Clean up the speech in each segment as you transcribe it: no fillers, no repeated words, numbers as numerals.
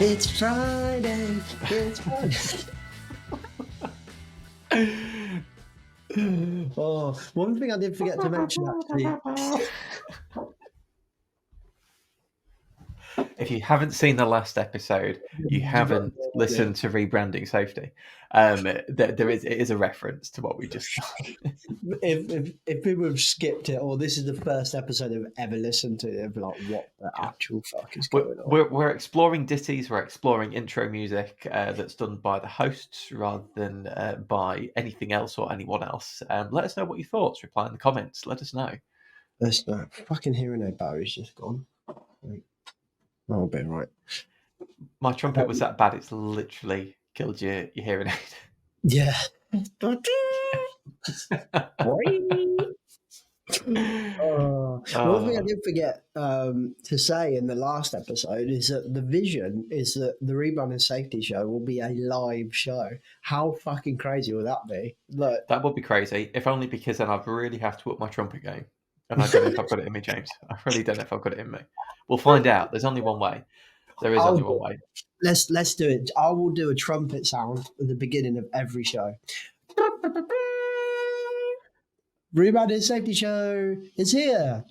It's Friday. It's Friday. Oh, one thing I did forget to mention, actually. If you haven't seen the last episode, you haven't listened to Rebranding Safety. It is a reference to what we just done. If people have skipped it, or this is the first episode they've ever listened to, they'll be like, "What the actual fuck is going on?" We're exploring ditties. We're exploring intro music that's done by the hosts rather than by anything else or anyone else. Let us know what your thoughts. Reply in the comments. Let us know. There's no fucking hearing aid battery's just gone. I'll be right. My trumpet was that bad; it's literally killed your hearing aid. Yeah. One thing I did forget to say in the last episode is that the vision is that the Rebranding Safety show will be a live show. How fucking crazy will that be? Look, that would be crazy, if only because then I'd really have to up my trumpet game. And I don't know if I've got it in me, James. I really don't know if I've got it in me. We'll find out. There's only one way. There is only one way. Let's do it. I will do a trumpet sound at the beginning of every show. Rebranding Safety show is here.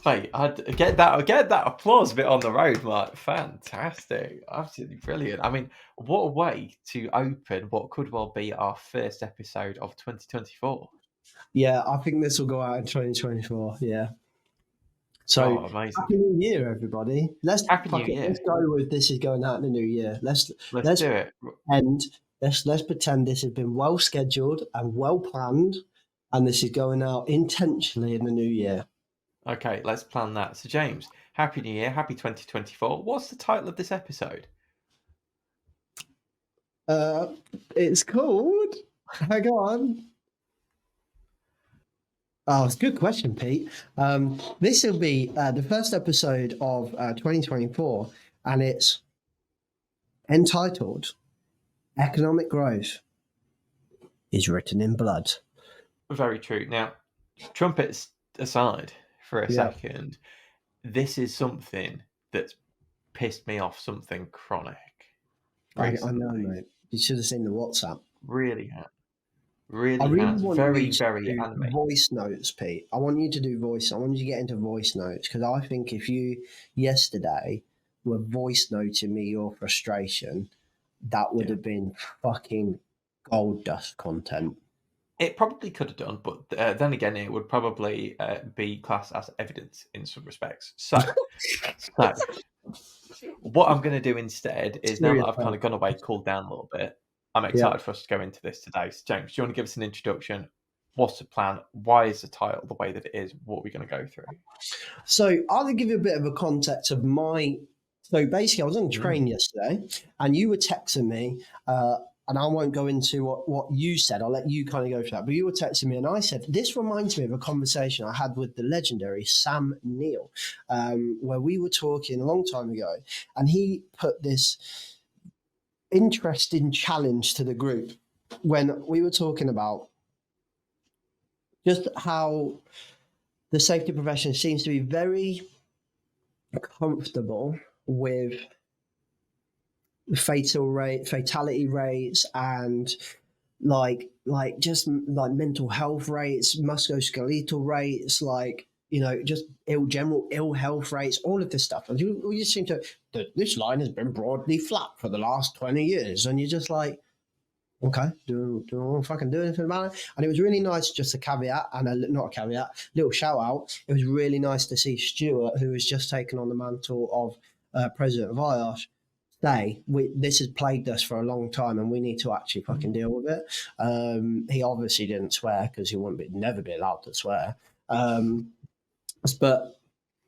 Mate, I'd get that applause bit on the road, Mark. Fantastic. Absolutely brilliant. I mean, what a way to open what could well be our first episode of 2024. Yeah, I think this will go out in 2024. Yeah. So, amazing. Happy New Year, everybody. Happy New Year. Let's go with this is going out in the new year. Let's do it. And let's pretend this has been well scheduled and well planned, and this is going out intentionally in the new year. Okay, let's plan that. So, James, Happy New Year, Happy 2024. What's the title of this episode? It's called... Hang on. Oh, it's a good question, Pete. This will be the first episode of 2024, and it's entitled Economic Growth is Written in Blood. Very true. Now, trumpets aside for a second, this is something that's pissed me off, something chronic. I know, mate. You should have seen the WhatsApp. Really has. Really has. Very, very animated. Voice notes, Pete. I want you to do voice. I want you to get into voice notes, because I think if you yesterday were voice noting me your frustration, that would have been fucking gold dust content. It probably could have done, but then again, it would probably be classed as evidence in some respects. So what I'm going to do instead is, now that I've kind of gone away, cooled down a little bit, I'm excited for us to go into this today. So, James, do you want to give us an introduction? What's the plan? Why is the title the way that it is? What are we going to go through? So I'll give you a bit of a context of my... So basically, I was on a train yesterday, and you were texting me, and I won't go into what you said. I'll let you kind of go for that. But you were texting me, and I said, this reminds me of a conversation I had with the legendary Sam Neill, where we were talking a long time ago, and he put this interesting challenge to the group when we were talking about just how the safety profession seems to be very comfortable with fatality rates and like just like mental health rates, musculoskeletal rates, like, you know, just general ill health rates, all of this stuff. And you just seem to, this line has been broadly flat for the last 20 years. And you're just like, okay, do anything about it? And it was really nice, just a caveat, and not a caveat, little shout out. It was really nice to see Stuart, who has just taken on the mantle of president of IOSH, say, this has plagued us for a long time and we need to actually fucking deal with it. He obviously didn't swear because he never be allowed to swear. But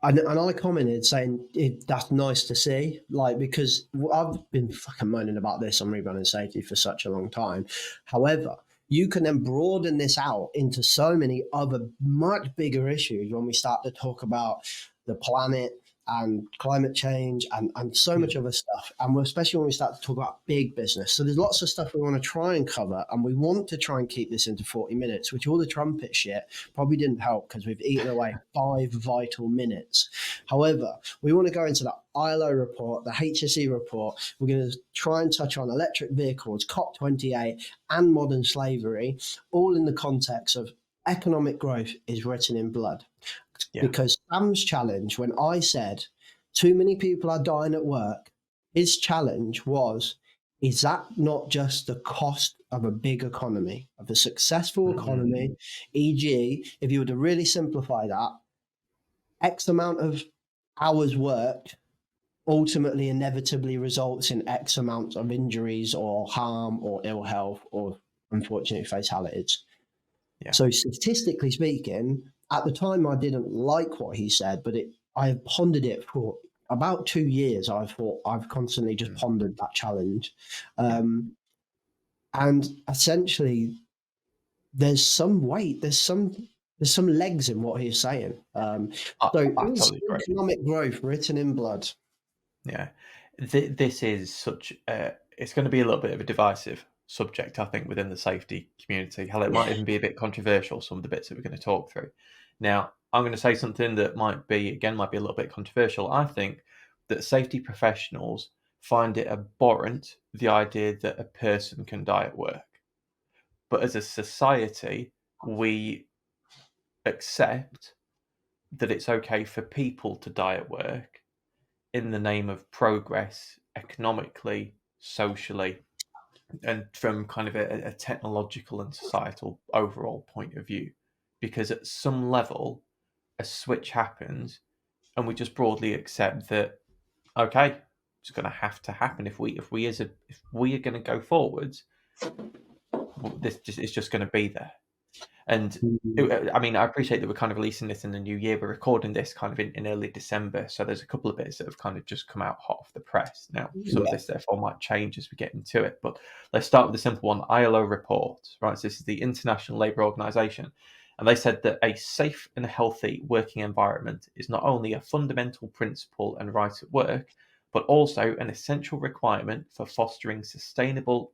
I commented saying that's nice to see, like, because I've been fucking moaning about this on Rebranding Safety for such a long time. However, you can then broaden this out into so many other much bigger issues when we start to talk about the planet, and climate change and so much other stuff. And especially when we start to talk about big business. So there's lots of stuff we want to try and cover, and we want to try and keep this into 40 minutes, which all the trumpet shit probably didn't help because we've eaten away 5 vital minutes. However, we want to go into the ILO report, the HSE report. We're going to try and touch on electric vehicles, COP28, and modern slavery, all in the context of economic growth is written in blood. Yeah. Because Sam's challenge, when I said too many people are dying at work, his challenge was, is that not just the cost of a big economy, of a successful economy? E.g., if you were to really simplify that, X amount of hours worked ultimately inevitably results in X amount of injuries or harm or ill health or unfortunate fatalities. Yeah. So statistically speaking, at the time I didn't like what he said, but I have pondered it for about 2 years. I've constantly just pondered that challenge. And essentially there's some weight, there's some legs in what he's saying. So I is totally agree. economic growth written in blood? Yeah, this is such it's going to be a little bit of a divisive subject, I think, within the safety community. Hell, it might even be a bit controversial, some of the bits that we're going to talk through. Now, I'm going to say something that might be a little bit controversial. I think that safety professionals find it abhorrent, the idea that a person can die at work. But as a society, we accept that it's okay for people to die at work in the name of progress economically, socially, and from kind of a technological and societal overall point of view. Because at some level, a switch happens, and we just broadly accept that, okay, it's going to have to happen if we are going to go forwards. It's just going to be there. And I mean, I appreciate that we're kind of releasing this in the new year. We're recording this kind of in early December, so there's a couple of bits that have kind of just come out hot off the press. Now, some of this therefore might change as we get into it, but let's start with the simple one: ILO report. Right, so this is the International Labour Organization, and they said that a safe and healthy working environment is not only a fundamental principle and right at work, but also an essential requirement for fostering sustainable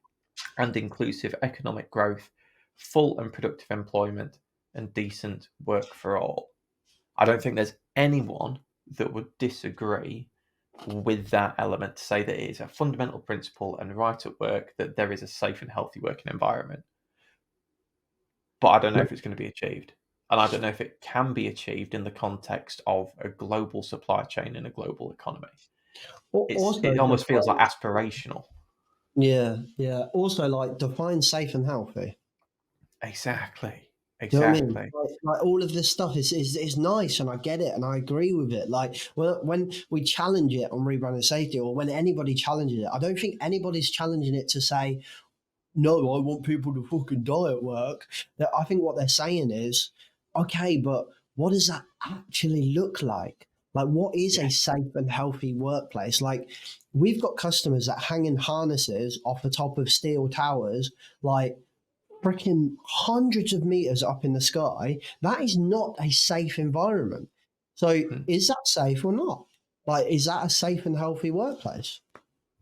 and inclusive economic growth, full and productive employment, and decent work for all. I don't think there's anyone that would disagree with that element to say that it is a fundamental principle and right at work that there is a safe and healthy working environment. But I don't know if it's going to be achieved. And I don't know if it can be achieved in the context of a global supply chain and a global economy. It almost feels like aspirational. Yeah. Also, like, define safe and healthy. Exactly. Do you know what I mean? Like all of this stuff is nice, and I get it, and I agree with it. Like when we challenge it on Rebranding Safety, or when anybody challenges it, I don't think anybody's challenging it to say, no, I want people to fucking die at work. I think what they're saying is, okay, but what does that actually look like? Like, what is a safe and healthy workplace? Like, we've got customers that hang in harnesses off the top of steel towers, like freaking hundreds of meters up in the sky. That is not a safe environment. So, is that safe or not? Like, is that a safe and healthy workplace?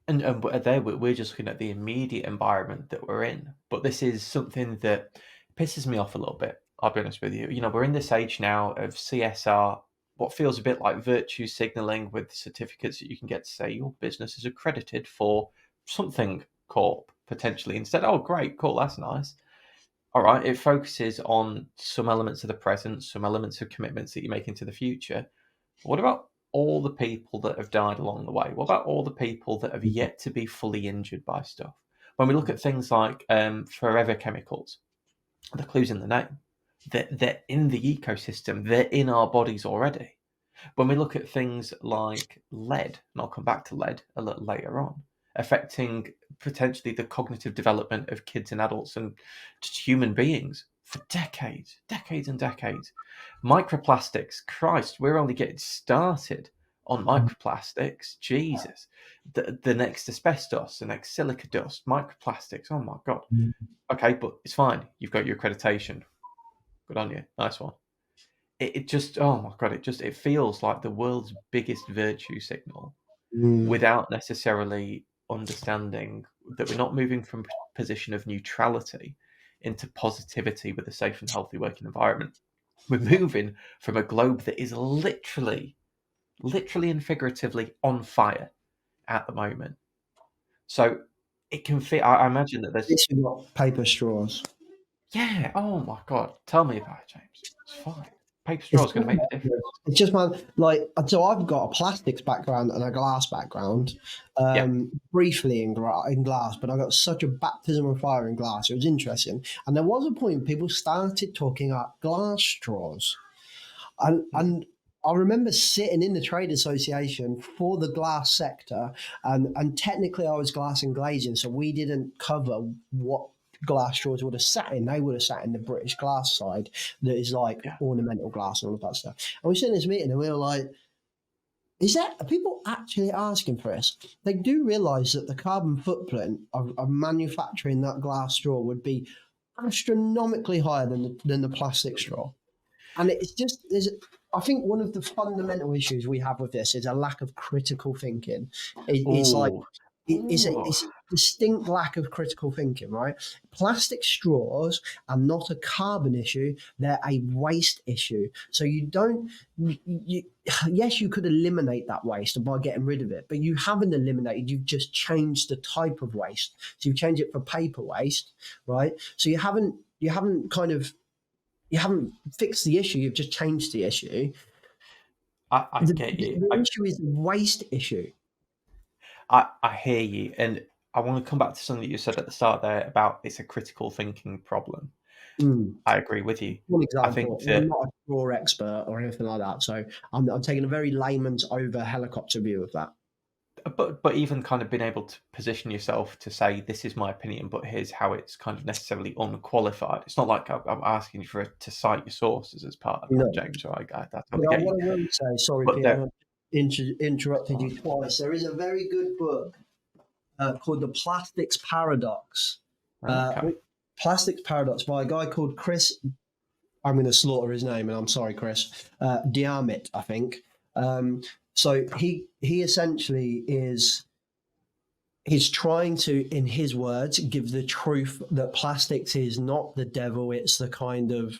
And there we're just looking at the immediate environment that we're in. But this is something that pisses me off a little bit. I'll be honest with you. You know, we're in this age now of CSR, what feels a bit like virtue signaling with certificates that you can get to say your business is accredited for something corp potentially. Instead, oh great, cool, that's nice. All right, it focuses on some elements of the present, some elements of commitments that you make into the future. But what about all the people that have died along the way? What about all the people that have yet to be fully injured by stuff? When we look at things like forever chemicals, the clues in the name, they're in the ecosystem, they're in our bodies already. When we look at things like lead, and I'll come back to lead a little later on, affecting potentially the cognitive development of kids and adults and just human beings for decades, decades and decades. Microplastics, Christ, we're only getting started on microplastics. Jesus. The next asbestos, the next silica dust, microplastics. Oh my God. Okay, but it's fine. You've got your accreditation. Good on you. Nice one. it just, oh my god, it feels like the world's biggest virtue signal Mm. without necessarily understanding that we're not moving from position of neutrality into positivity with a safe and healthy working environment. We're moving from a globe that is literally and figuratively on fire at the moment. So it can fit. I imagine that At there's, least we've got paper straws. yeah. Oh my god, tell me about it, James. It's fine. Paper straw It's is going to make the difference. it's just man, like so. I've got a plastics background and a glass background, Yeah. briefly in glass, but I got such a baptism of fire in glass. It was interesting, and there was a point people started talking about glass straws, Mm. and I remember sitting in the trade association for the glass sector, and technically I was glass and glazing, so we didn't cover what glass straws would have sat in. They would have sat in the British glass side that is like Yeah. ornamental glass and all of that stuff. And we sit in this meeting and we were like, is that are people actually asking for this? They do realise that the carbon footprint of manufacturing that glass straw would be astronomically higher than the plastic straw. And it's just there's I think one of the fundamental issues we have with this is a lack of critical thinking. It's like Oh. it's Oh. a distinct lack of critical thinking, right? Plastic straws are not a carbon issue; they're a waste issue. So you don't, yes, you could eliminate that waste by getting rid of it, but you haven't eliminated. You've just changed the type of waste. So you've changed it for paper waste, right? So you haven't kind of you haven't fixed the issue, you've just changed the issue. I The, get the, you. the issue is the waste issue. I hear you, and I want to come back to something that you said at the start there about it's a critical thinking problem. Mm. I agree with you. One I think example, I'm that, not a straw expert or anything like that, so I'm taking a very layman's over helicopter view of that. but even kind of being able to position yourself to say this is my opinion, but here's how it's kind of necessarily unqualified. It's not like I'm asking you to cite your sources as part of that, No. James. So I But totally get you. what I will say, sorry, But Peter, there, I've interrupted you twice. There is a very good book called The Plastics Paradox. Uh, okay, Plastics Paradox by a guy called Chris. I'm going to slaughter his name, and I'm sorry, Chris. Diarmit, I think. So he essentially is he's trying to, in his words, give the truth that plastics is not the devil; it's the kind of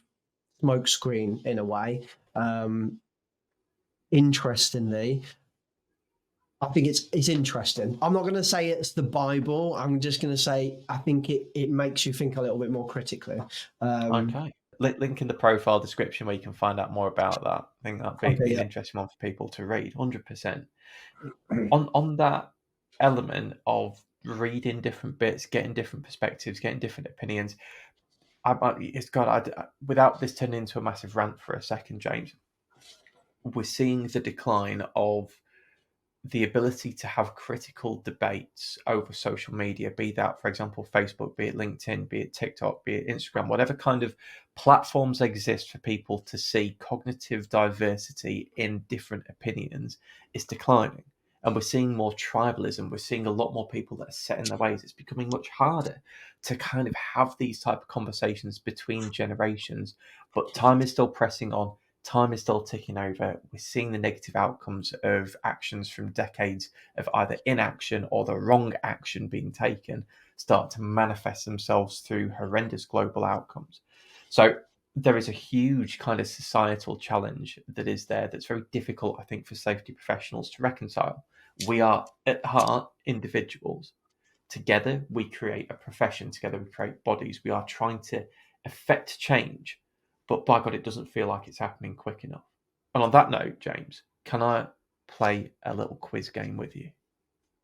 smokescreen in a way. Um, Interestingly, I think it's interesting. I'm not going to say it's the Bible. I'm just going to say I think it makes you think a little bit more critically. Um, okay. Link in the profile description where you can find out more about that. I think that'd be okay, an yeah. interesting one for people to read. 100%. On that element of reading different bits, getting different perspectives, getting different opinions. It's God. Without this turning into a massive rant for a second, James, we're seeing the decline of the ability to have critical debates over social media, be that, for example, Facebook, be it LinkedIn, be it TikTok, be it Instagram, whatever kind of platforms exist for people to see cognitive diversity in different opinions, is declining. And we're seeing more tribalism. We're seeing a lot more people that are set in their ways. It's becoming much harder to kind of have these type of conversations between generations. But time is still pressing on. Time is still ticking over. We're seeing the negative outcomes of actions from decades of either inaction or the wrong action being taken start to manifest themselves through horrendous global outcomes. So there is a huge kind of societal challenge that is there that's very difficult, I think, for safety professionals to reconcile. We are at heart individuals. Together, we create a profession. Together, we create bodies. We are trying to affect change, but by God, it doesn't feel like it's happening quick enough. And on that note, James, can I play a little quiz game with you?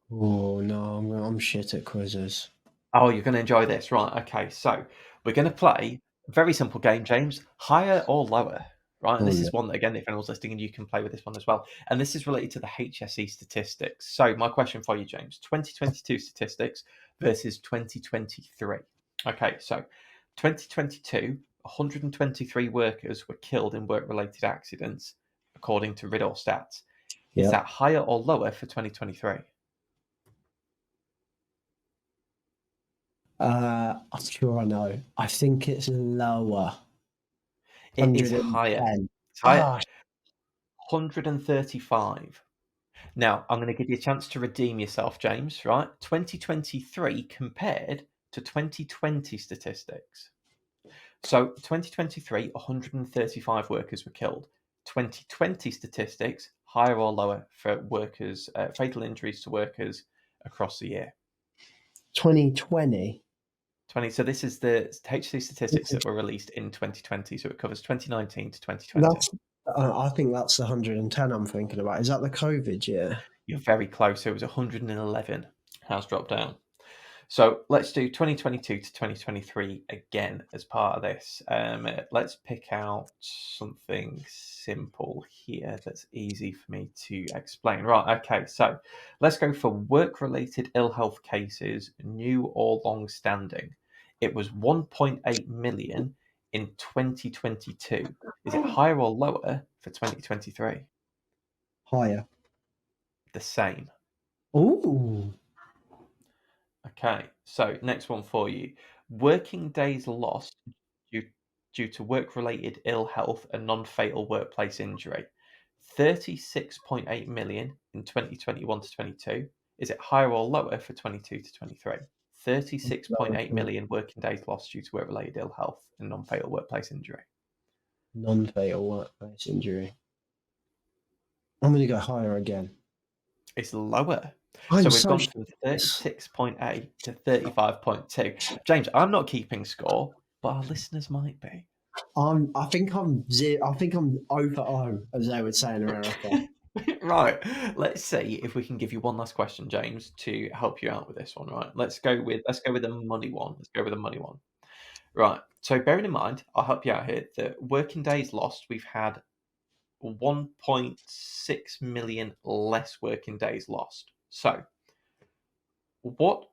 Oh no, I'm shit at quizzes. Oh, you're going to enjoy this, right? Okay, so we're going to play a very simple game, James. Higher or lower, right? And Oh this no. is one that, again, if anyone's listening, you can play with this one as well. And this is related to the HSE statistics. So, my question for you, James: 2022 statistics versus 2023. Okay, so 2022, 123 workers were killed in work-related accidents, according to Riddle Stats. Is Yep. that higher or lower for 2023? I'm sure I know. I think it's lower. It is higher. 110. higher. 135. Now, I'm going to give you a chance to redeem yourself, James, right? 2023 compared to 2020 statistics. So 2023, 135 workers were killed. 2020 statistics, higher or lower for workers, fatal injuries to workers across the year. 2020. So this is the HC statistics that were released in 2020. So it covers 2019 to 2020. That's. I think that's the 110 I'm thinking about. Is that the COVID year? You're very close. It was 111. Has dropped down. So let's do 2022 to 2023 again as part of this. Let's pick out something simple here that's easy for me to explain. Right, okay, so let's go for work-related ill health cases, new or long-standing. It was 1.8 million in 2022. Is it higher or lower for 2023? Higher. The same. Ooh. Okay, so next one for you. Working days lost due to work-related ill health and non-fatal workplace injury. 36.8 million in 2021 to 22. Is it higher or lower for 22 to 23? 36.8 million working days lost due to work-related ill health and non-fatal workplace injury. Non-fatal workplace injury. I'm going to go higher again. It's lower. I'm So we've so gone from 36.8 to 35.2. James, I'm not keeping score, but our listeners might be. I think I'm 0 for O, as they would say in America. Right. Let's see if we can give you one last question, James, to help you out with this one. Right. Let's go with a money one. Let's go with a money one. Right. So bearing in mind, I'll help you out here. The working days lost, we've had 1.6 million less working days lost. So what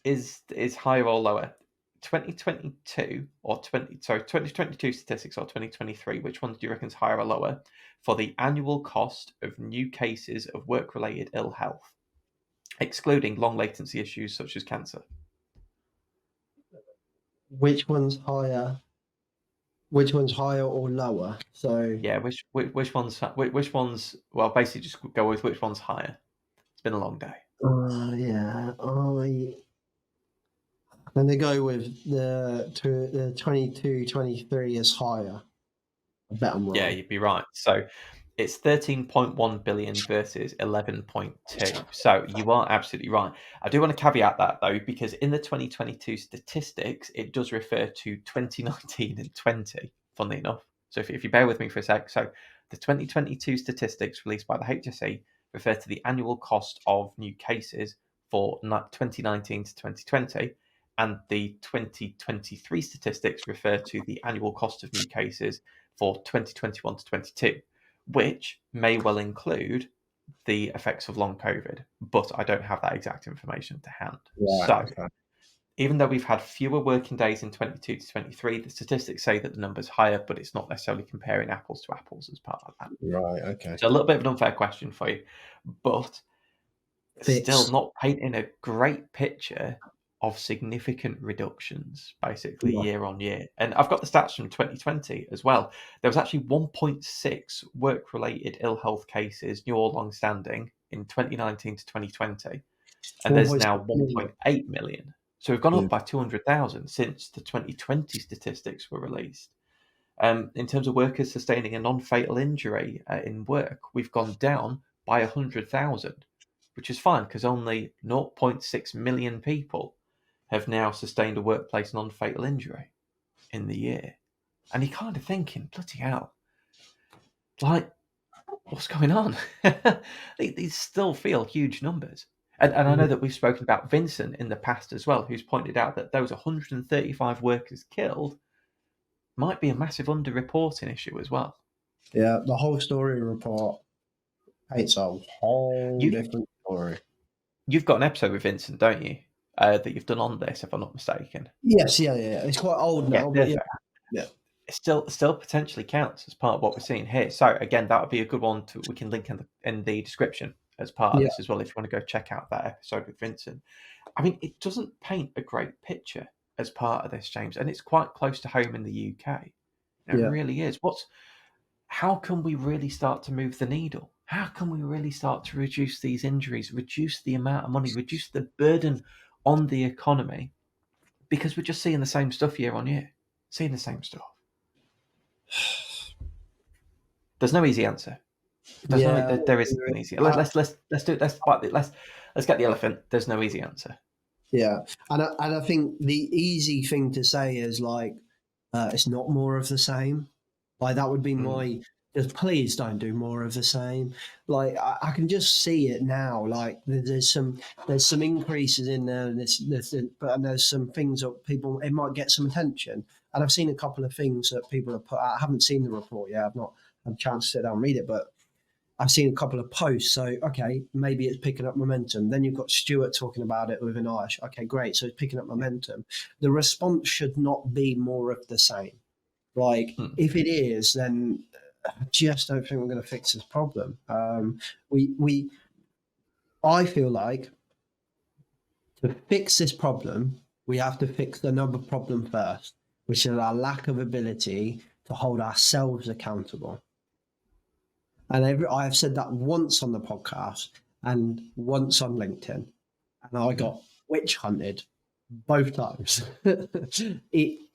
is higher or lower? 2022 or 2022 statistics or 2023, which one do you reckon is higher or lower for the annual cost of new cases of work-related ill health, excluding long latency issues such as cancer? Which one's higher? Which one's higher or lower? So Yeah, which one's well, basically just go with which one's higher. It's been a long day. yeah, I'm going to go with the 22-23 is higher. I bet I'm Yeah, wrong. you'd be right. So it's 13.1 billion versus 11.2. So you are absolutely right. I do want to caveat that though, because in the 2022 statistics, it does refer to 2019 and 20, funnily enough. So if you bear with me for a sec. So the 2022 statistics released by the HSE refer to the annual cost of new cases for 2019 to 2020. And the 2023 statistics refer to the annual cost of new cases for 2021 to 22, which may well include the effects of long COVID, but I don't have that exact information to hand. Right. So, Okay. even though we've had fewer working days in 22 to 23, the statistics say that the number's higher, but it's not necessarily comparing apples to apples as part of that. Right. Okay. So, a little bit of an unfair question for you, but still not painting a great picture of significant reductions, basically Yeah. year on year. And I've got the stats from 2020 as well. There was actually 1.6 work-related ill health cases, new or long-standing, in 2019 to 2020, and there's now 1.8 million. So we've gone up by 200,000 since the 2020 statistics were released. In terms of workers sustaining a non-fatal injury in work, we've gone down by 100,000, which is fine because only 0.6 million people have now sustained a workplace non-fatal injury in the year. And you're kind of thinking, bloody hell, like, what's going on? These still feel huge numbers. And I know that we've spoken about Vincent in the past as well, who's pointed out that those 135 workers killed might be a massive underreporting issue as well. Yeah, the whole story report paints a whole different story. You've got an episode with Vincent, don't you? That you've done on this, if I'm not mistaken. Yes, yeah. It's quite old now, but yeah. It still potentially counts as part of what we're seeing here. So again, that would be a good one we can link in the description as part of this as well. If you want to go check out that episode with Vincent, I mean, it doesn't paint a great picture as part of this, James, and it's quite close to home in the UK. It really is. how can we really start to move the needle? How can we really start to reduce these injuries, reduce the amount of money, reduce the burden on the economy? Because we're just seeing the same stuff year on year, seeing the same stuff. There's no easy answer. Yeah, There isn't an easy. Let's do it. Let's get the elephant. There's no easy answer. yeah, and I think the easy thing to say is like, it's not more of the same. Like that would be my. Just please don't do more of the same. Like I can just see it now. Like there's some increases in there, and there's some things that people it might get some attention. And I've seen a couple of things that people have put out. I haven't seen the report yet. I've not had a chance to sit down and read it, but I've seen a couple of posts. So, okay, maybe it's picking up momentum. Then you've got Stuart talking about it with an Irish. Okay, great. So it's picking up momentum. The response should not be more of the same. Like, if it is, then I just don't think we're going to fix this problem. I feel like to fix this problem, we have to fix another problem first, which is our lack of ability to hold ourselves accountable. And I have said that once on the podcast and once on LinkedIn, and I got witch hunted both times.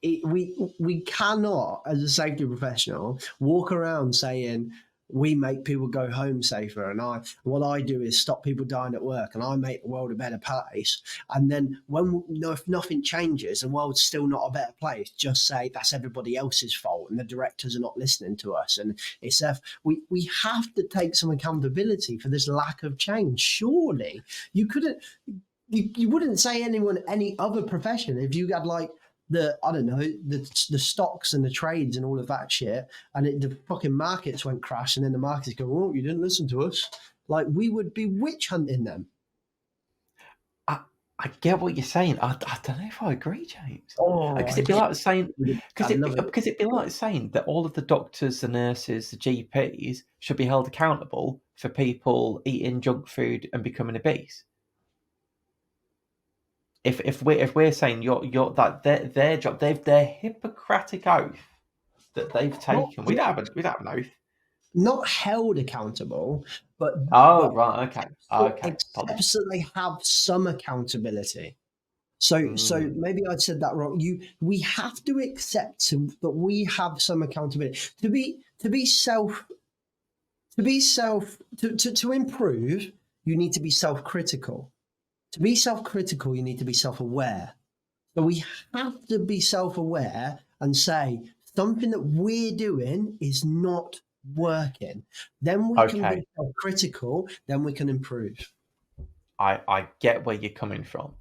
We cannot, as a safety professional, walk around saying we make people go home safer, and what I do is stop people dying at work, and I make the world a better place. And then if nothing changes, the world's still not a better place, just say that's everybody else's fault, and the directors are not listening to us. And it's we have to take some accountability for this lack of change. Surely you couldn't. You wouldn't say any other profession if you had like the stocks and the trades and all of that shit, and the fucking markets went crash, and then the markets go, oh, you didn't listen to us. Like we would be witch hunting them. I get what you're saying. I don't know if I agree, James. Oh, Because it'd be like saying because it'd be like saying that all of the doctors, the nurses, the GPs should be held accountable for people eating junk food and becoming obese. If we're saying you're that their job, their Hippocratic oath that they've taken, we'd have an oath. Not held accountable, but right, okay. Except that they have some accountability. So maybe I said that wrong. We have to accept that we have some accountability to improve. You need to be self-critical. To be self-critical, you need to be self-aware. So we have to be self-aware and say something that we're doing is not working. Then we can be self-critical. Then we can improve. I get where you're coming from.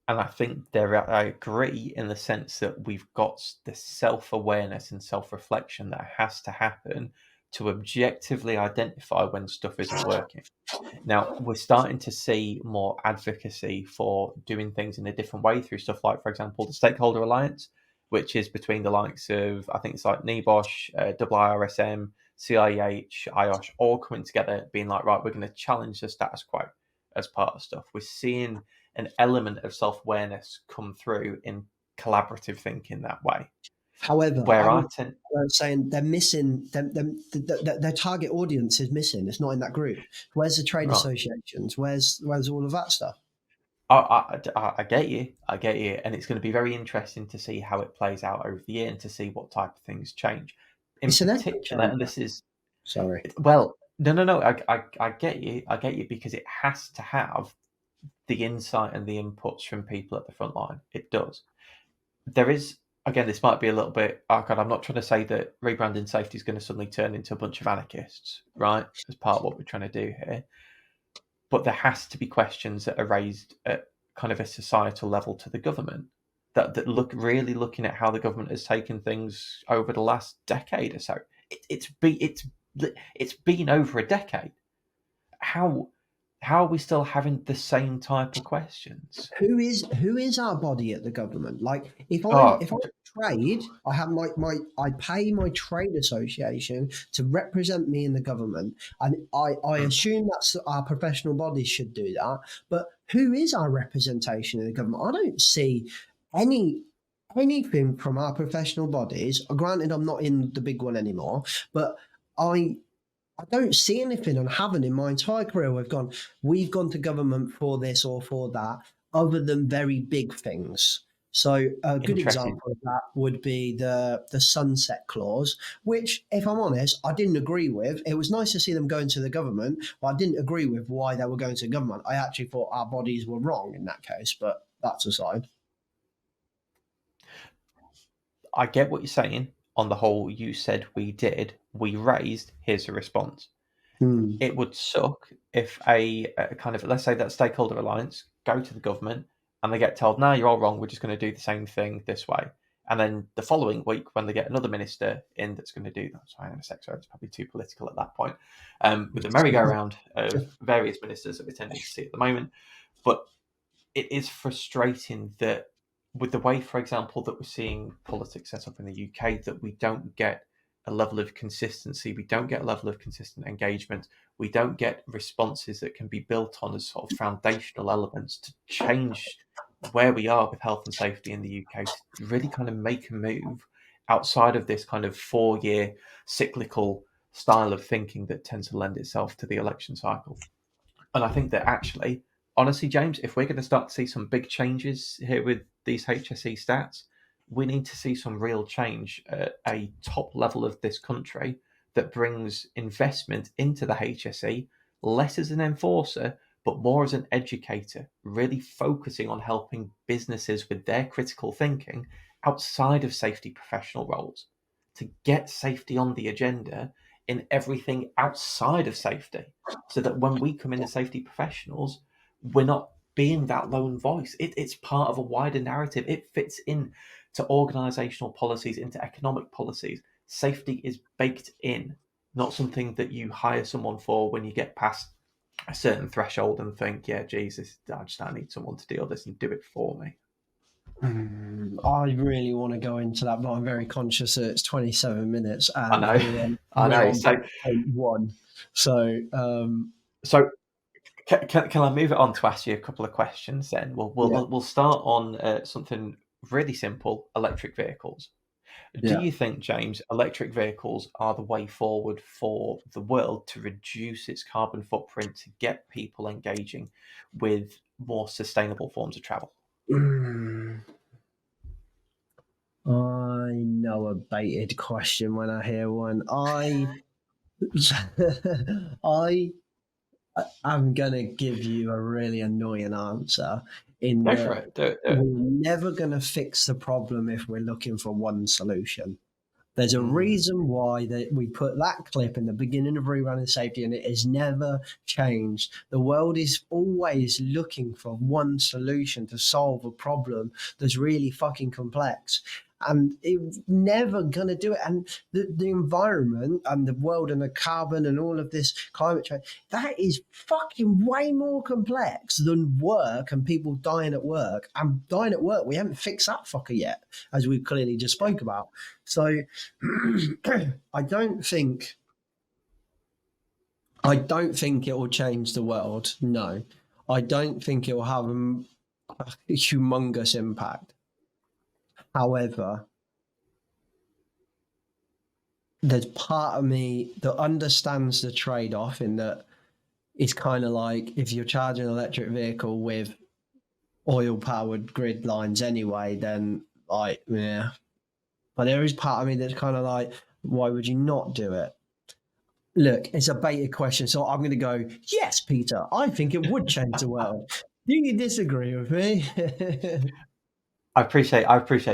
And I think I agree in the sense that we've got the self-awareness and self-reflection that has to happen to objectively identify when stuff isn't working. Now, we're starting to see more advocacy for doing things in a different way through stuff like, for example, the Stakeholder Alliance, which is between the likes of, I think it's like NEBOSH, IRSM, CIH, IOSH, all coming together, being like, right, we're going to challenge the status quo as part of stuff. We're seeing an element of self-awareness come through in collaborative thinking that way. However, I'm saying they're missing. Their target audience is missing. It's not in that group. Where's the trade associations? Where's all of that stuff? I get you, and it's going to be very interesting to see how it plays out over the year and to see what type of things change. In particular, and this is sorry. Well, no. I get you because it has to have the insight and the inputs from people at the front line. It does. There is. Again, this might be a little bit. Oh God, I'm not trying to say that rebranding safety is going to suddenly turn into a bunch of anarchists, right? As part of what we're trying to do here. But there has to be questions that are raised at kind of a societal level to the government that looking at how the government has taken things over the last decade or so. It's been over a decade. How are we still having the same type of questions? Who is our body at the government? Like if I trade, I have I pay my trade association to represent me in the government, and I assume that's our professional bodies should do that. But who is our representation in the government? I don't see anything from our professional bodies. Granted, I'm not in the big one anymore, but I don't see anything and haven't in my entire career. We've gone to government for this or for that, other than very big things. So a good Interesting. example of that would be the sunset clause, which, if I'm honest, I didn't agree with. It was nice to see them going to the government, but I didn't agree with why they were going to government. I actually thought our bodies were wrong in that case, but that's aside. I get what you're saying. On the whole, you said we did, we raised, here's a response. Hmm. It would suck if a kind of, let's say that stakeholder alliance go to the government and they get told, no, you're all wrong, we're just going to do the same thing this way. And then the following week, when they get another minister in that's going to do that, sorry, I'm a secretary, it's probably too political at that point, with the merry-go-round of various ministers that we're tending to see at the moment. But it is frustrating that with the way, for example, that we're seeing politics set up in the UK, that we don't get a level of consistency, we don't get a level of consistent engagement, we don't get responses that can be built on as sort of foundational elements to change where we are with health and safety in the UK, to really kind of make a move outside of this kind of 4 year cyclical style of thinking that tends to lend itself to the election cycle. And I think that actually, honestly, James, if we're going to start to see some big changes here with these HSE stats, we need to see some real change at a top level of this country that brings investment into the HSE, less as an enforcer, but more as an educator, really focusing on helping businesses with their critical thinking outside of safety professional roles to get safety on the agenda in everything outside of safety, so that when we come in as safety professionals, we're not being that lone voice. It's part of a wider narrative. It fits in to organizational policies, into economic policies. Safety is baked in, not something that you hire someone for when you get past a certain threshold and think, yeah, Jesus, I need someone to deal this and do it for me. I really want to go into that, but I'm very conscious that it's 27 minutes I and know, I we're know. on point one. So, So can I move it on to ask you a couple of questions then? yeah, We'll start on something really simple: electric vehicles. Do yeah. you think, James, electric vehicles are the way forward for the world to reduce its carbon footprint, to get people engaging with more sustainable forms of travel? Mm, I know a baited question when I hear one. I, I'm gonna give you a really annoying answer in Go for that it. Do it. Do it. we're never gonna fix the problem if we're looking for one solution. There's a Mm. reason why that we put that clip in the beginning of Rebranding Safety, and it has never changed. The world is always looking for one solution to solve a problem that's really fucking complex. And it's never going to do it. And the environment and the world and the carbon and all of this climate change, that is fucking way more complex than work and people dying at work. And dying at work, we haven't fixed that fucker yet, as we clearly just spoke about. So I don't think it will change the world. No, I don't think it will have a humongous impact. However, there's part of me that understands the trade-off in that it's kind of like if you're charging an electric vehicle with oil-powered grid lines anyway, then like yeah. But there is part of me that's kind of like, why would you not do it? Look, it's a baited question, so I'm going to go, yes, Peter, I think it would change the world. Do you disagree with me? I appreciate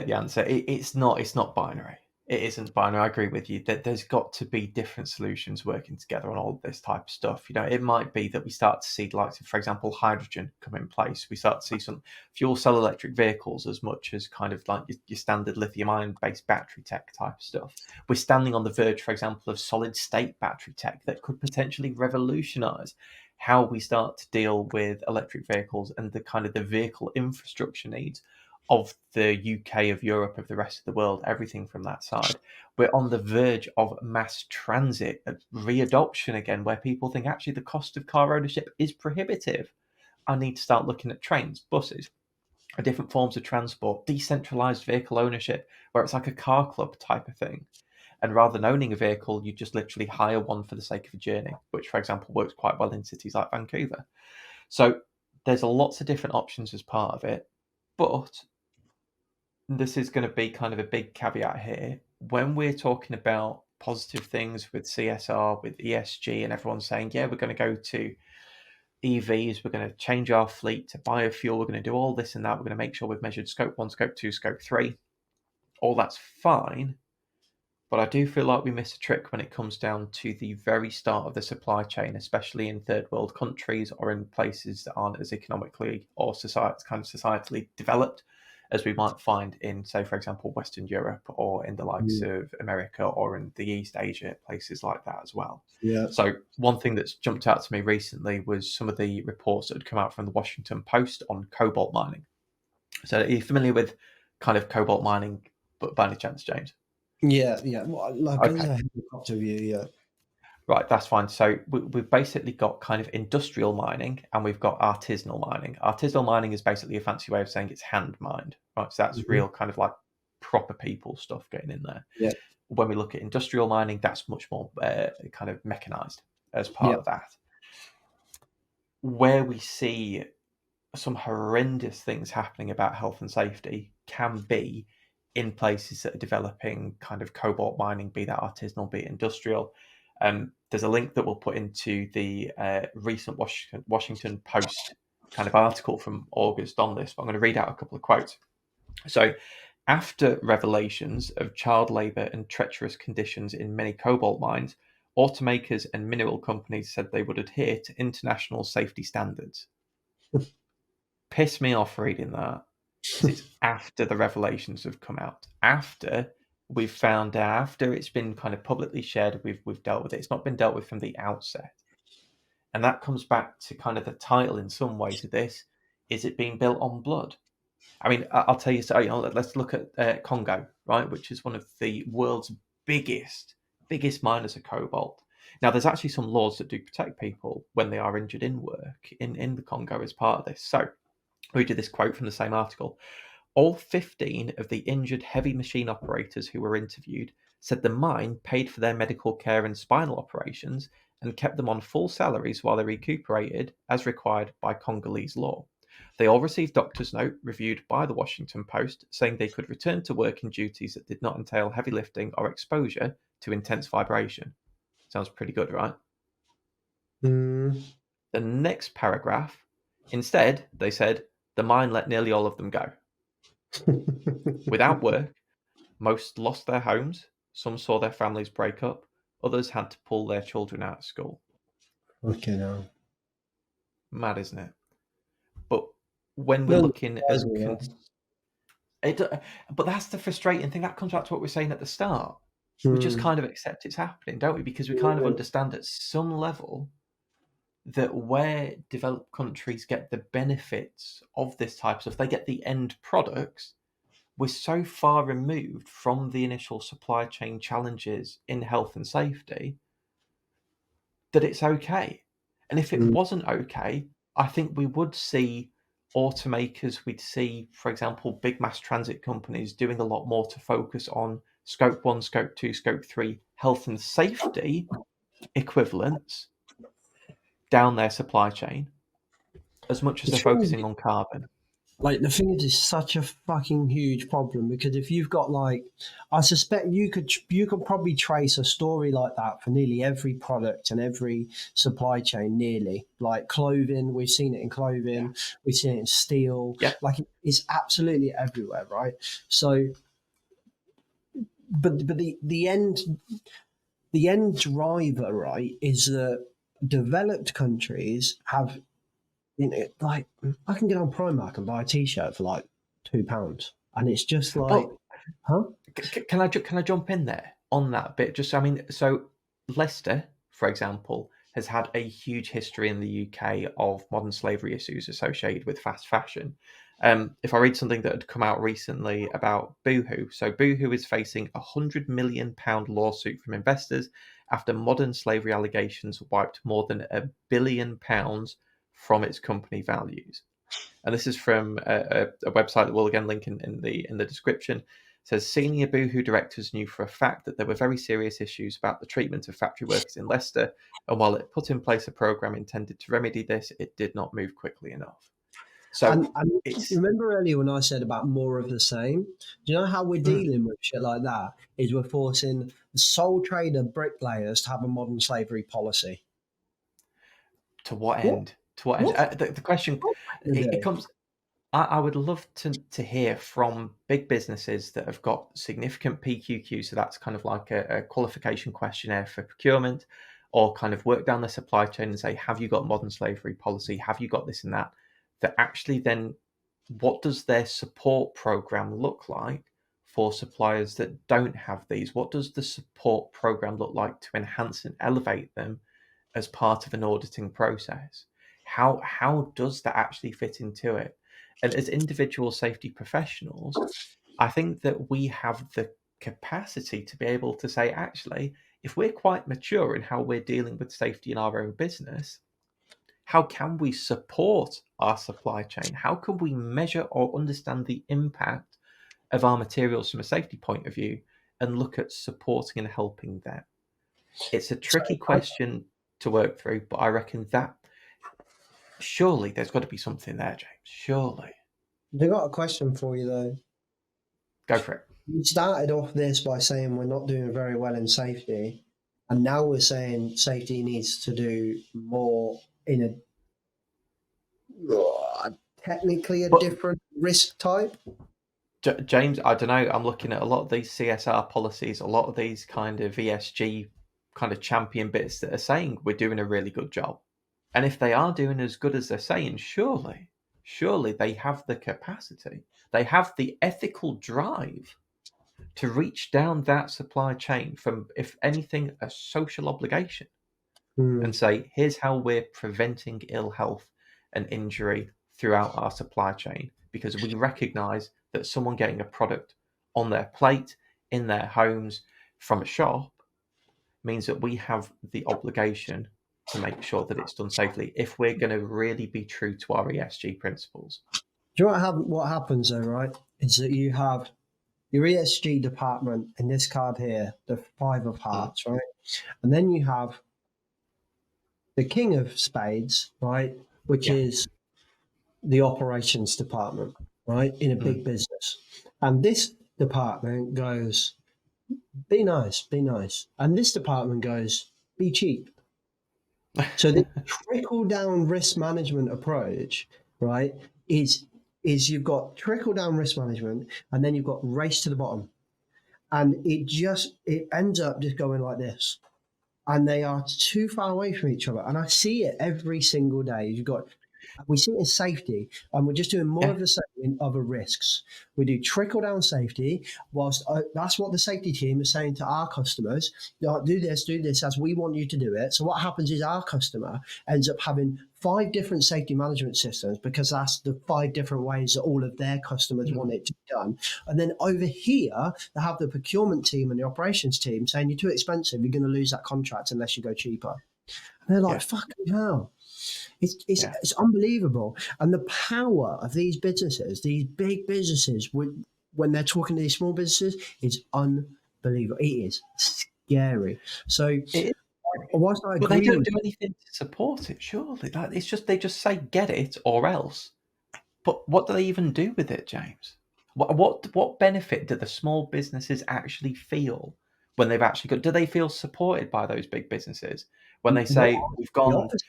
the answer. It's not binary. It isn't binary. I agree with you that there's got to be different solutions working together on all of this type of stuff. You know, it might be that we start to see the likes of, for example, hydrogen come in place. We start to see some fuel cell electric vehicles as much as kind of like your standard lithium ion based battery tech type stuff. We're standing on the verge, for example, of solid state battery tech that could potentially revolutionize how we start to deal with electric vehicles and the kind of the vehicle infrastructure needs of the UK, of Europe, of the rest of the world, everything from that side. We're on the verge of mass transit, readoption again, where people think actually the cost of car ownership is prohibitive. I need to start looking at trains, buses, different forms of transport, decentralized vehicle ownership, where it's like a car club type of thing. And rather than owning a vehicle, you just literally hire one for the sake of a journey, which, for example, works quite well in cities like Vancouver. So there's lots of different options as part of it. But this is going to be kind of a big caveat here. When we're talking about positive things with CSR, with ESG, and everyone's saying, yeah, we're going to go to EVs, we're going to change our fleet to biofuel, we're going to do all this and that, we're going to make sure we've measured scope 1, scope 2, scope 3. All that's fine. But I do feel like we miss a trick when it comes down to the very start of the supply chain, especially in third world countries or in places that aren't as economically or societally developed as we might find in, say, for example, Western Europe or in the likes of America or in the East Asia, places like that as well. Yeah. So one thing that's jumped out to me recently was some of the reports that had come out from the Washington Post on cobalt mining. So are you familiar with kind of cobalt mining, but by any chance, James? Yeah, yeah. Well, like as Okay. a helicopter view, yeah. Right, that's fine. So we've basically got kind of industrial mining and we've got artisanal mining. Artisanal mining is basically a fancy way of saying it's hand mined, right? So that's real kind of like proper people stuff getting in there. Yeah. When we look at industrial mining, that's much more kind of mechanized as part Yeah. of that. Where we see some horrendous things happening about health and safety can be in places that are developing kind of cobalt mining, be that artisanal, be it industrial. There's a link that we'll put into the recent Washington Post kind of article from August on this, but I'm going to read out a couple of quotes. So, after revelations of child labour and treacherous conditions in many cobalt mines, automakers and mineral companies said they would adhere to international safety standards. Piss me off reading that because it's after the revelations have come out, after we've found out, after it's been kind of publicly shared, we've dealt with it. It's not been dealt with from the outset, and that comes back to kind of the title in some ways of this: is it being built on blood? I mean, I'll tell you. So, let's look at Congo, right, which is one of the world's biggest miners of cobalt. Now, there's actually some laws that do protect people when they are injured in work in the Congo as part of this. So we did this quote from the same article. All 15 of the injured heavy machine operators who were interviewed said the mine paid for their medical care and spinal operations and kept them on full salaries while they recuperated as required by Congolese law. They all received doctor's note reviewed by the Washington Post saying they could return to work in duties that did not entail heavy lifting or exposure to intense vibration. Sounds pretty good, right? Mm. The next paragraph, instead, they said, the mine let nearly all of them go. Without work, most lost their homes, some saw their families break up, others had to pull their children out of school. Okay, now. Mad, isn't it? But when we're looking at... but that's the frustrating thing. That comes back to what we we're saying at the start. We just kind of accept it's happening, don't we? Because we kind of understand at some level that where developed countries get the benefits of this type of stuff, they get the end products. We're so far removed from the initial supply chain challenges in health and safety that it's okay. And if it wasn't okay, I think we would see automakers, we'd see, for example, big mass transit companies doing a lot more to focus on scope 1, scope 2, scope 3 health and safety equivalents down their supply chain as much as they're focusing on carbon. Like the thing is, it's such a fucking huge problem because if you've got like, I suspect you could probably trace a story like that for nearly every product and every supply chain. Nearly like clothing, we've seen it in clothing, we've seen it in steel. Yeah. Like it's absolutely everywhere, right? So, but the end driver, right, is that developed countries have. Like I can get on Primark and buy a T-shirt for like £2, and it's just like, Well, huh? can I jump in there on that bit? Just, I mean, so Leicester, for example, has had a huge history in the UK of modern slavery issues associated with fast fashion. If I read something that had come out recently about Boohoo, so Boohoo is facing £100 million lawsuit from investors after modern slavery allegations wiped more than £1 billion from its company values. And this is from a website that we'll again link in the description. It says senior Boohoo directors knew for a fact that there were very serious issues about the treatment of factory workers in Leicester, and while it put in place a program intended to remedy this, it did not move quickly enough. So And it's remember earlier when I said about more of the same? Do you know how we're dealing with shit like that? Is we're forcing the sole trader bricklayers to have a modern slavery policy. to what What? end? To what end? What? The question What are they gonna it do? comes. I would love to hear from big businesses that have got significant PQQ. So that's kind of like a qualification questionnaire for procurement, or kind of work down the supply chain and say, have you got modern slavery policy? Have you got this and that? That actually then, what does their support program look like for suppliers that don't have these? What does the support program look like to enhance and elevate them as part of an auditing process? How does that actually fit into it? And as individual safety professionals, I think that we have the capacity to be able to say, actually, if we're quite mature in how we're dealing with safety in our own business, how can we support our supply chain? How can we measure or understand the impact of our materials from a safety point of view and look at supporting and helping them? It's a So tricky question to work through, but I reckon that surely there's got to be something there, James. Surely. I got a question for you though. Go for it. You started off this by saying we're not doing very well in safety, and now we're saying safety needs to do more in technically a But different risk type. James, I don't know. I'm looking at a lot of these CSR policies, a lot of these kind of ESG kind of champion bits that are saying we're doing a really good job. And if they are doing as good as they're saying, surely they have the capacity, they have the ethical drive to reach down that supply chain from, if anything, a social obligation Hmm. and say, here's how we're preventing ill health and injury throughout our supply chain, because we recognize that someone getting a product on their plate in their homes from a shop means that we have the obligation to make sure that it's done safely if we're going to really be true to our ESG principles. Do you know what happens though, right? Is that you have your ESG department in this card here, the five of Mm, hearts, right? And then you have the king of spades, right? Which yeah. is the operations department, right? In a Mm, big business. And this department goes, be nice, be nice. And this department goes, be cheap. So the trickle down risk management approach, right, is you've got trickle down risk management and then you've got race to the bottom. And it ends up just going like this. And they are too far away from each other. And I see it every single day. We see it in safety, and we're just doing more yeah. of the same in other risks. We do trickle down safety, whilst that's what the safety team is saying to our customers: do this as we want you to do it. So what happens is our customer ends up having 5 different safety management systems because that's the 5 different ways that all of their customers want Mm, it to be done. And then over here, they have the procurement team and the operations team saying you're too expensive. You're going to lose that contract unless you go cheaper. And they're like, yeah. fucking hell. It's Yeah. it's unbelievable, and the power of these businesses, these big businesses, when they're talking to these small businesses, is unbelievable. It is scary. So, It is. whilst I But they agree don't with do anything to support it, surely. Like, it's just they just say get it or else. But what do they even do with it, James? What benefit do the small businesses actually feel when they've actually got? Do they feel supported by those big businesses when they no, say we've the gone? opposite.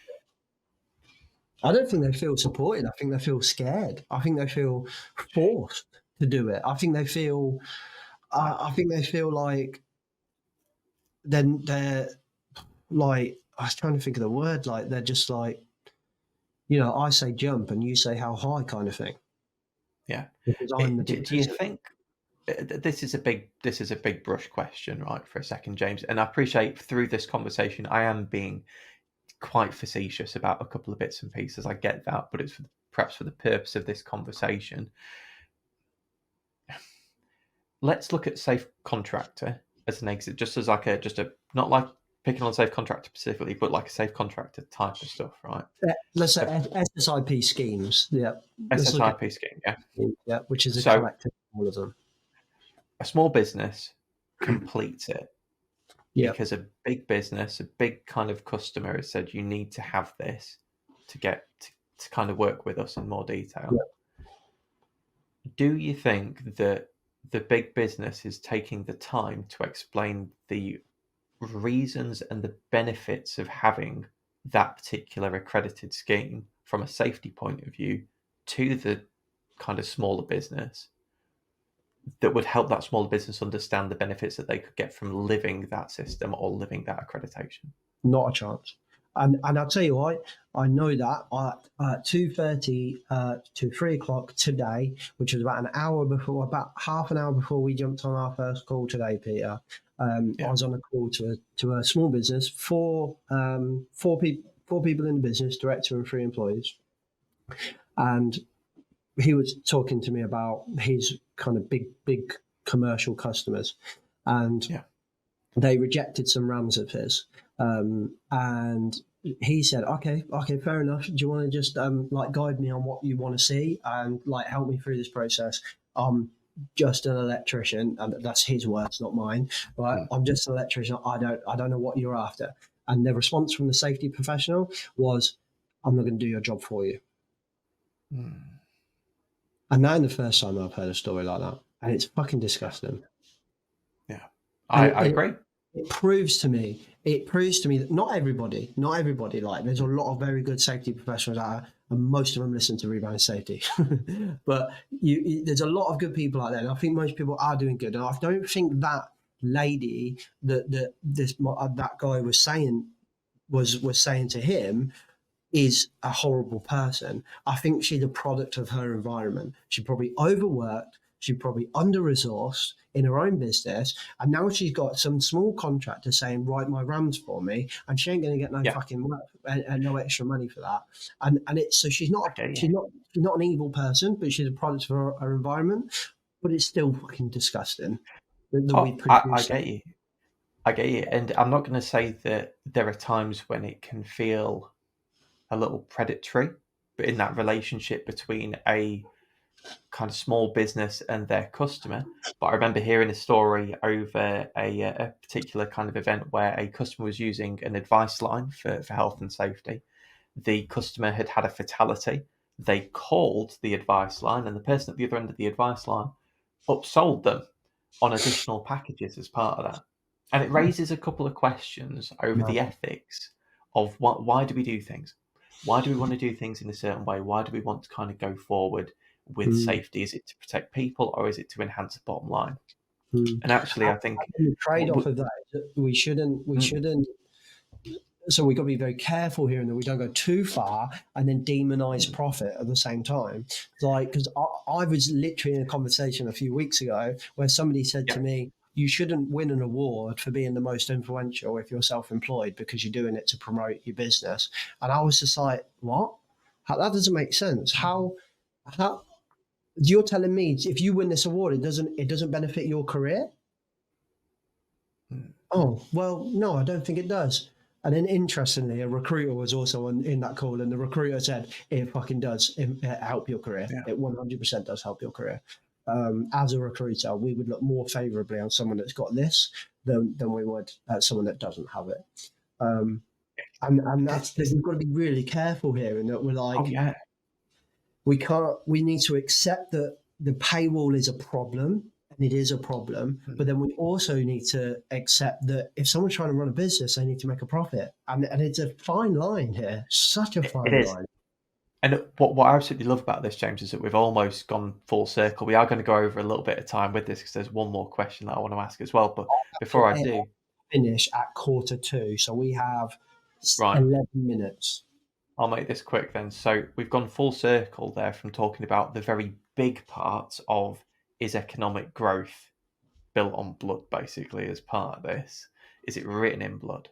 I don't think they feel supported. I think they feel scared. I think they feel forced to do it. I think they feel. I think they feel like then they're like. I was trying to think of the word. Like they're just like, I say jump and you say how high kind of thing Yeah. because I'm the big Do you person. think this is a big brush question, right? For a second, James, and I appreciate through this conversation I am being quite facetious about a couple of bits and pieces. I get that, but it's perhaps for the purpose of this conversation. Let's look at safe contractor as an exit, just as like a not like picking on safe contractor specifically, but like a safe contractor type of stuff, right? Let's say A SSIP schemes. Yeah. Let's look at SSIP scheme, yeah. yeah, which is a So collective of all of them. a small business completes it Yeah. because a big business, a big kind of customer has said you need to have this to get to kind of work with us in more detail. Yeah. Do you think that the big business is taking the time to explain the reasons and the benefits of having that particular accredited scheme from a safety point of view to the kind of smaller business that would help that smaller business understand the benefits that they could get from living that system or living that accreditation? Not a chance. And I'll tell you what, I know that at 2:30 to 3 o'clock today, which was about about half an hour before we jumped on our first call today, Peter. I was on a call to a small business, four people in the business, director and 3 employees, and he was talking to me about his kind of big commercial customers, and they rejected some RAMs of his. And he said, okay, fair enough. Do you want to just like guide me on what you want to see and like help me through this process? I'm just an electrician, and that's his words, not mine. Right? I'm just an electrician. I don't know what you're after. And the response from the safety professional was, I'm not going to do your job for you. And that ain't the first time I've heard a story like that, and it's fucking disgusting. Yeah, I agree. It proves to me that not everybody, like there's a lot of very good safety professionals out there, and most of them listen to Rebranding Safety. But there's a lot of good people out there, and I think most people are doing good. And I don't think that lady that guy was saying to him is a horrible person. I think she's a product of her environment. She probably overworked. She probably under-resourced in her own business, and now she's got some small contractor saying, "Write my RAMs for me," and she ain't going to get no fucking work and no extra money for that. And it's so she's not an evil person, but she's a product of her environment. But it's still fucking disgusting that we produce. I get you, and I'm not going to say that there are times when it can feel a little predatory, but in that relationship between a kind of small business and their customer. But I remember hearing a story over a particular kind of event where a customer was using an advice line for health and safety. The customer had had a fatality. They called the advice line, and the person at the other end of the advice line upsold them on additional packages as part of that. And it raises a couple of questions over the ethics of why do we do things? Why do we want to do things in a certain way? Why do we want to kind of go forward with safety? Is it to protect people, or is it to enhance the bottom line? And actually, I think the trade-off of that is that we shouldn't. So we've got to be very careful here, and that we don't go too far and then demonize profit at the same time. Like, because I was literally in a conversation a few weeks ago where somebody said to me, "You shouldn't win an award for being the most influential if you're self-employed because you're doing it to promote your business." And I was just like, "What? That doesn't make sense. How you're telling me if you win this award, it doesn't benefit your career?" Oh, well, no, I don't think it does. And then interestingly, a recruiter was also in that call, and the recruiter said, it fucking does help your career. It 100% does help your career. As a recruiter, we would look more favorably on someone that's got this than we would someone that doesn't have it. And that's we've got to be really careful here, in that we're like, we need to accept that the paywall is a problem, and it is a problem, but then we also need to accept that if someone's trying to run a business, they need to make a profit. And it's a fine line here, such a fine line. And what I absolutely love about this, James, is that we've almost gone full circle. We are going to go over a little bit of time with this because there's one more question that I want to ask as well. But before I do, finish at 1:45, so we have 11 minutes. I'll make this quick then. So we've gone full circle there from talking about the very big parts of, is economic growth built on blood, basically, as part of this? Is it written in blood?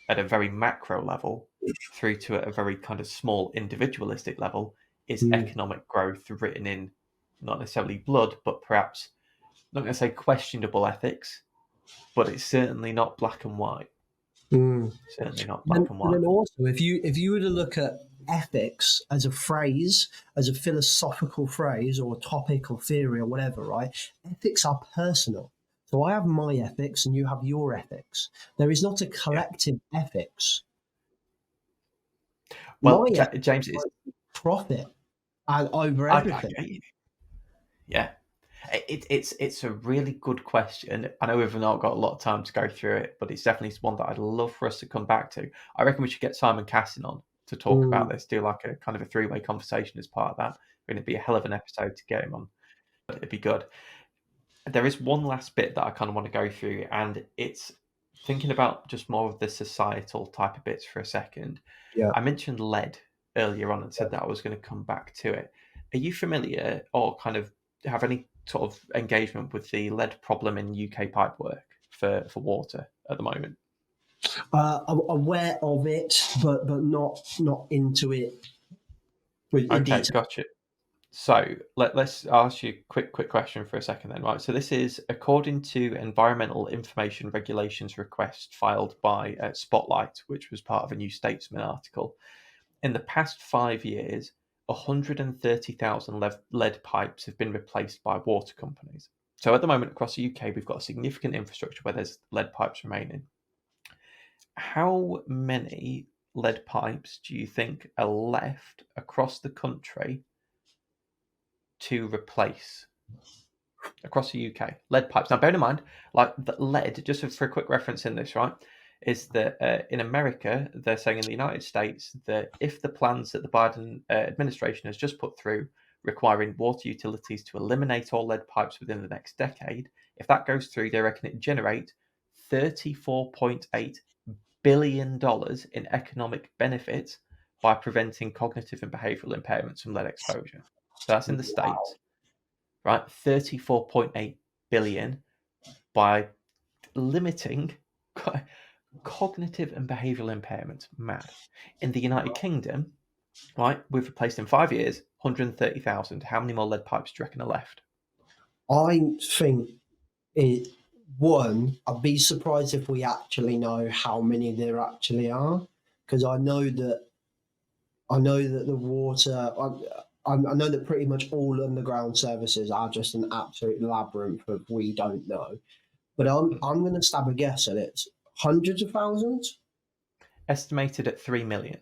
At a very macro level, through to a very kind of small individualistic level, is economic growth written in not necessarily blood, but perhaps, I'm not going to say questionable ethics, but it's certainly not black and white. Certainly not black and white. And then also, if you were to look at ethics as a phrase, as a philosophical phrase or topic or theory or whatever, right? Ethics are personal. So I have my ethics and you have your ethics. There is not a Yeah. collective ethics. Well, My ethics James, it's is profit and over I everything. get you. Yeah. It's a really good question. I know we've not got a lot of time to go through it, but it's definitely one that I'd love for us to come back to. I reckon we should get Simon Cassin on to talk about this, do like a kind of a three-way conversation as part of that. Going to be a hell of an episode to get him on. But it'd be good. There is one last bit that I kind of want to go through, and it's thinking about just more of the societal type of bits for a second. Yeah. I mentioned lead earlier on and said that I was going to come back to it. Are you familiar or kind of have any sort of engagement with the lead problem in UK pipework for water at the moment? I'm aware of it, but not into it in Okay, detail. gotcha. So let's ask you a quick question for a second then, right? So this is according to Environmental Information Regulations request filed by Spotlight, which was part of a New Statesman article. In the past 5 years, 130,000 lead pipes have been replaced by water companies. So at the moment across the UK, we've got a significant infrastructure where there's lead pipes remaining. How many lead pipes do you think are left across the country to replace across the UK? Lead pipes. Now, bear in mind, like the lead, just for a quick reference in this, right, is that in America, they're saying in the United States that if the plans that the Biden administration has just put through requiring water utilities to eliminate all lead pipes within the next decade, if that goes through, they reckon it generate $34.8 billion in economic benefit by preventing cognitive and behavioral impairments from lead exposure. So that's in the States, right? 34.8 billion by limiting cognitive and behavioral impairment. Mad. In the United Kingdom, right, we've replaced in 5 years 130,000. How many more lead pipes do you reckon are left? I think it. One, I'd be surprised if we actually know how many there actually are, because I know that the water. I know that pretty much all underground services are just an absolute labyrinth of we don't know. But I'm going to stab a guess at it. Hundreds of thousands? Estimated at 3 million.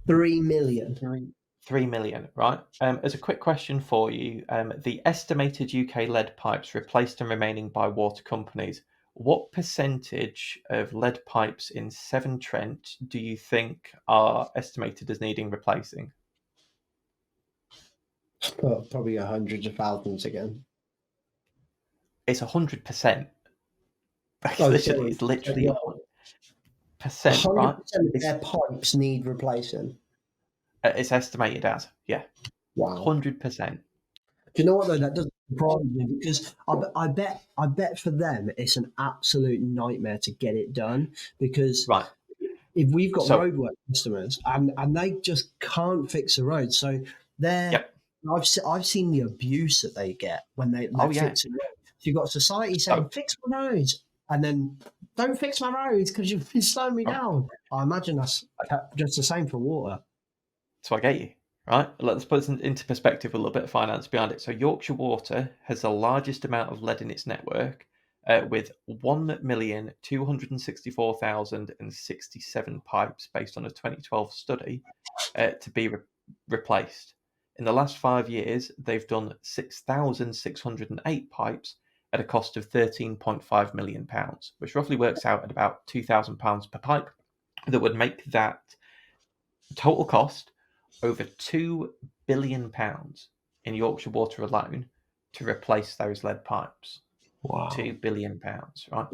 3 million. 3 million, right? As a quick question for you, the estimated UK lead pipes replaced and remaining by water companies, what percentage of lead pipes in Severn Trent do you think are estimated as needing replacing? Oh, probably hundreds of thousands again. It's 100%. Oh, It's literally sorry. 100%, right? 100% of their pipes need replacing. It's estimated as, yeah, Wow. 100%. Do you know what though? That doesn't surprise me because I bet for them it's an absolute nightmare to get it done because Right. if we've got So, roadwork customers and they just can't fix the road, so they're yep. I've seen the abuse that they get when they Oh, yeah. fix a road. So you've got society saying So, fix my roads and then don't fix my roads because you've been slowing me down. I imagine that's just the same for water. So I get you, right? Let's put this into perspective with a little bit of finance behind it. So Yorkshire Water has the largest amount of lead in its network, with 1,264,067 pipes based on a 2012 study to be replaced. In the last 5 years, they've done 6,608 pipes at a cost of £13.5 million, which roughly works out at about £2,000 per pipe. That would make that total cost over £2 billion in Yorkshire Water alone to replace those lead pipes. Wow. £2 billion, right?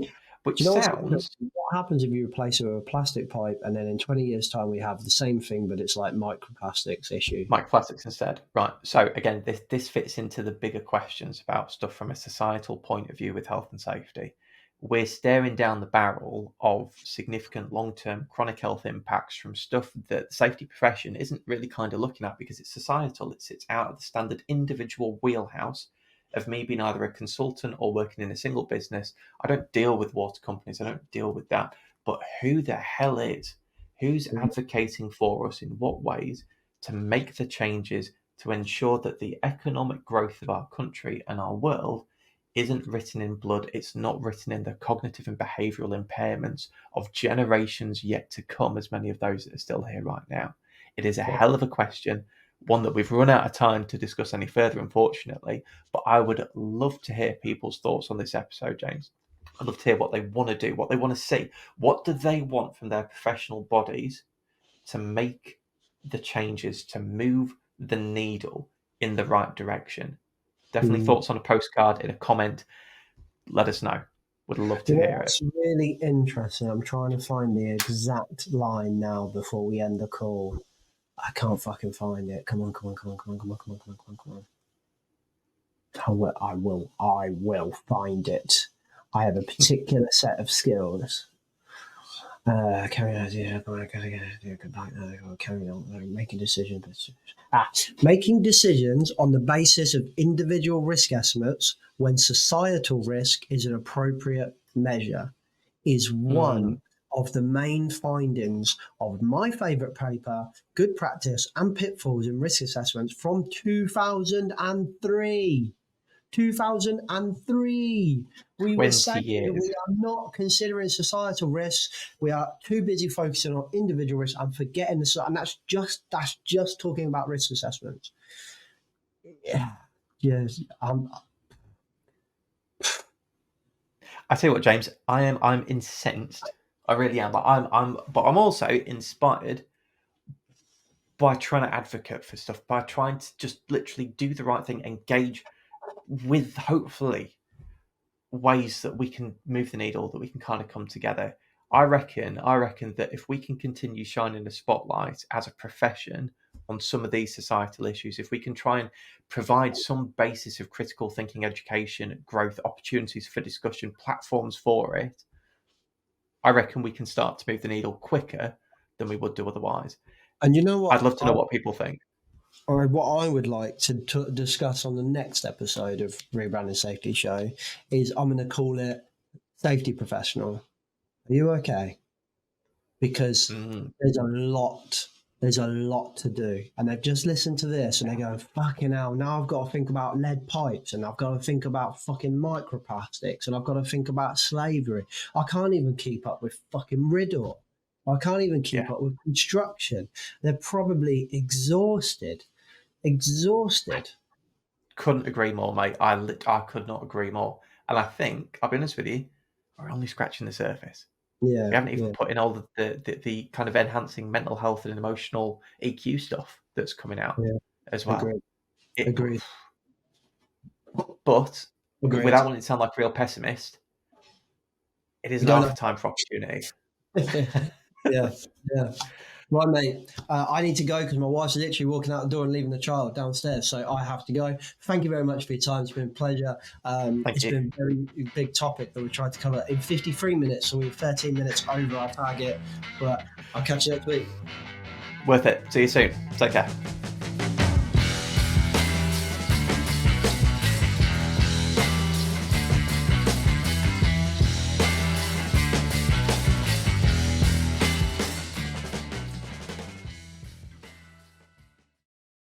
Which Do you know sounds what happens if you replace it with a plastic pipe and then in 20 years' time we have the same thing, but it's like microplastics issue? microplastics instead, right? So again, this fits into the bigger questions about stuff from a societal point of view with health and safety. We're staring down the barrel of significant long-term chronic health impacts from stuff that the safety profession isn't really kind of looking at because it's societal. It sits out of the standard individual wheelhouse of me being either a consultant or working in a single business. I don't deal with water companies. I don't deal with that. But who the hell is? Who's advocating for us in what ways to make the changes to ensure that the economic growth of our country and our world isn't written in blood. It's not written in the cognitive and behavioural impairments of generations yet to come, as many of those that are still here right now. It is a hell of a question, one that we've run out of time to discuss any further, unfortunately, but I would love to hear people's thoughts on this episode, James. I'd love to hear what they want to do, what they want to see. What do they want from their professional bodies to make the changes, to move the needle in the right direction? Definitely thoughts on a postcard, in a comment. Let us know. Would love to hear it. It's really interesting. I'm trying to find the exact line now before we end the call. I can't fucking find it. Come on. I will find it. I have a particular set of skills. Carry on. Making decisions. Making decisions on the basis of individual risk estimates when societal risk is an appropriate measure is one of the main findings of my favourite paper, Good Practice and Pitfalls in Risk Assessments from 2003. 2003. We were saying that we are not considering societal risks. We are too busy focusing on individual risks and forgetting the, and that's just talking about risk assessments. Yeah. Yes. I tell you what, James, I'm incensed. I really am. But I'm also inspired by trying to advocate for stuff, by trying to just literally do the right thing, engage with hopefully ways that we can move the needle, that we can kind of come together. I reckon that if we can continue shining the spotlight as a profession on some of these societal issues, if we can try and provide some basis of critical thinking, education, growth, opportunities for discussion, platforms for it, I reckon we can start to move the needle quicker than we would do otherwise. And you know what? I'd love to know what people think. Or what I would like to discuss on the next episode of Rebranding Safety Show is I'm going to call it Safety Professional. Are you okay? Because there's a lot to do. And they've just listened to this and they go, fucking hell, now I've got to think about lead pipes and I've got to think about fucking microplastics and I've got to think about slavery. I can't even keep up with fucking Riddle. I can't even keep up with construction. They're probably exhausted. Couldn't agree more, mate. I could not agree more. And I think, I'll be honest with you, we're only scratching the surface. Yeah, we haven't even put in all the kind of enhancing mental health and emotional EQ stuff that's coming out as well. Agreed. But without wanting to sound like a real pessimist, it is half the time for opportunity. Yeah. Right, mate. I need to go because my wife's literally walking out the door and leaving the child downstairs, so I have to go. Thank you very much for your time. It's been a pleasure. It's been a very big topic that we tried to cover in 53 minutes, so we're 13 minutes over our target. But I'll catch you next week. Worth it. See you soon. Take care.